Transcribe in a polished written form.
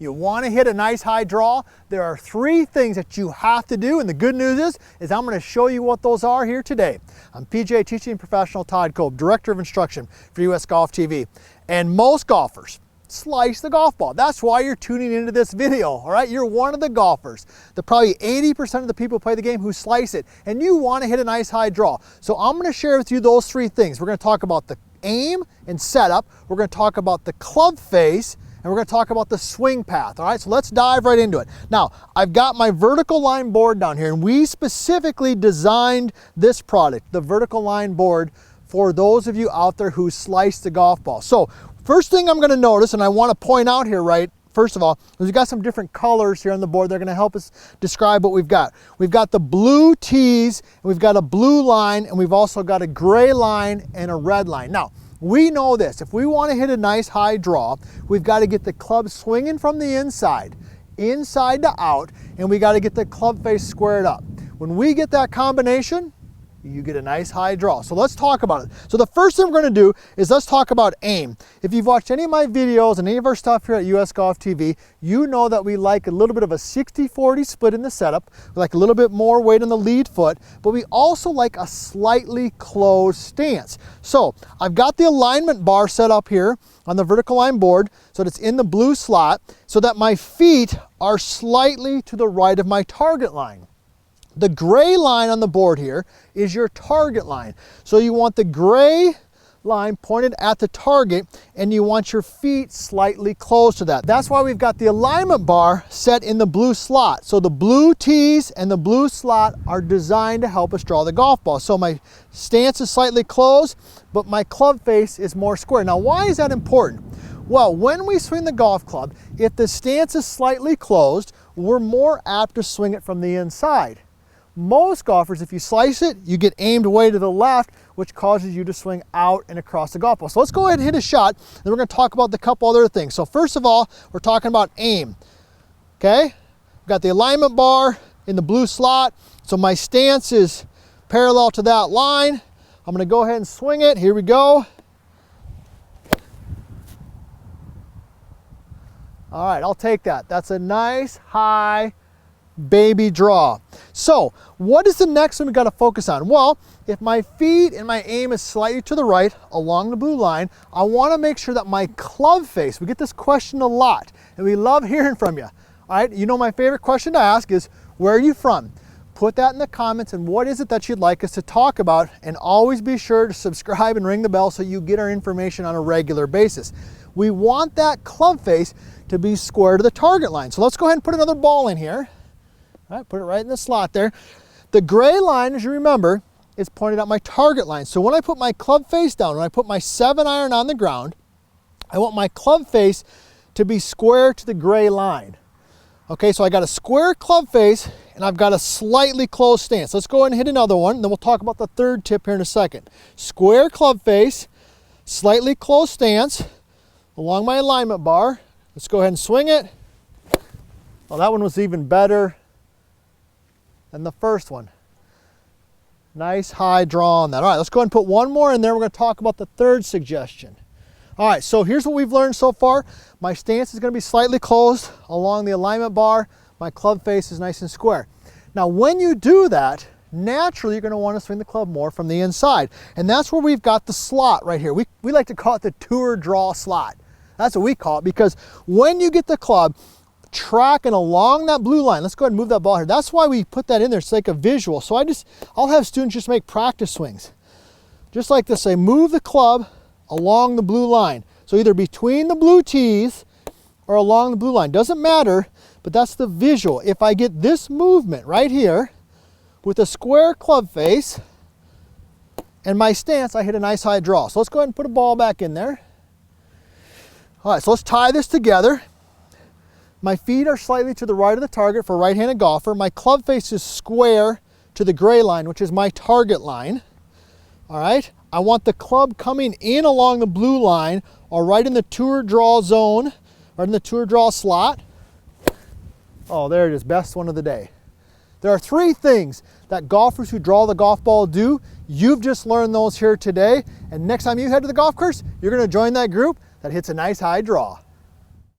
You want to hit a nice high draw. There are 3 things that you have to do, and the good news is I'm going to show you what those are here today. I'm PGA teaching professional Todd Kolb, Director of Instruction for US Golf TV. And most golfers slice the golf ball. That's why you're tuning into this video, all right? You're one of the golfers, the probably 80% of the people who play the game who slice it, and you want to hit a nice high draw. So I'm going to share with you those 3 things. We're going to talk about the aim and setup, we're going to talk about the club face, and we're going to talk about the swing path, all right? So let's dive right into it. Now, I've got my vertical line board down here, and we specifically designed this product, the vertical line board, for those of you out there who slice the golf ball. So first thing I'm going to notice, and I want to point out here, right, first of all, is we've got some different colors here on the board. They're going to help us describe what we've got. We've got the blue tees, and we've got a blue line, and we've also got a gray line and a red line. Now, we know this. If we want to hit a nice high draw, we've got to get the club swinging from the inside to out, and we got to get the club face squared up. When we get that combination, you get a nice high draw. So let's talk about it. So the first thing we're going to do is let's talk about aim. If you've watched any of my videos and any of our stuff here at US Golf TV, you know that we like a little bit of a 60-40 split in the setup. We like a little bit more weight on the lead foot, but we also like a slightly closed stance. So I've got the alignment bar set up here on the vertical line board so that it's in the blue slot so that my feet are slightly to the right of my target line. The gray line on the board here is your target line. So you want the gray line pointed at the target and you want your feet slightly close to that. That's why we've got the alignment bar set in the blue slot. So the blue tees and the blue slot are designed to help us draw the golf ball. So my stance is slightly closed, but my club face is more square. Now, why is that important? Well, when we swing the golf club, if the stance is slightly closed, we're more apt to swing it from the inside. Most golfers, if you slice it, you get aimed way to the left, which causes you to swing out and across the golf ball. So let's go ahead and hit a shot, then we're going to talk about the couple other things. So first of all, we're talking about aim, okay? We've got the alignment bar in the blue slot, so my stance is parallel to that line. I'm going to go ahead and swing it. Here we go. All right, I'll take that. That's a nice, high, baby draw. So what is the next one we got to focus on? Well, if my feet and my aim is slightly to the right along the blue line, I want to make sure that my club face, we get this question a lot and we love hearing from you. All right, you know my favorite question to ask is, where are you from? Put that in the comments and what is it that you'd like us to talk about, and always be sure to subscribe and ring the bell so you get our information on a regular basis. We want that club face to be square to the target line. So let's go ahead and put another ball in here. All right, put it right in the slot there. The gray line, as you remember, is pointed at my target line. So when I put my club face down, when I put my 7-iron on the ground, I want my club face to be square to the gray line. Okay, so I got a square club face and I've got a slightly closed stance. Let's go ahead and hit another one, and then we'll talk about the third tip here in a second. Square club face, slightly closed stance along my alignment bar. Let's go ahead and swing it. Well, that one was even better than the first one. Nice high draw on that. All right, let's go ahead and put one more in there. We're going to talk about the third suggestion. All right, so here's what we've learned so far. My stance is going to be slightly closed along the alignment bar. My club face is nice and square. Now, when you do that, naturally you're going to want to swing the club more from the inside. And that's where we've got the slot right here. We like to call it the tour draw slot. That's what we call it, because when you get the club tracking along that blue line, let's go ahead and move that ball here. That's why we put that in there. It's like a visual. So I'll have students just make practice swings. Just like this, say move the club along the blue line. So either between the blue tees or along the blue line. Doesn't matter, but that's the visual. If I get this movement right here with a square club face and my stance, I hit a nice high draw. So let's go ahead and put a ball back in there. All right, so let's tie this together. My feet are slightly to the right of the target for a right-handed golfer. My club face is square to the gray line, which is my target line. All right, I want the club coming in along the blue line or right in the tour draw zone, right in the tour draw slot. Oh, there it is, best one of the day. There are 3 things that golfers who draw the golf ball do. You've just learned those here today, and next time you head to the golf course, you're going to join that group that hits a nice high draw.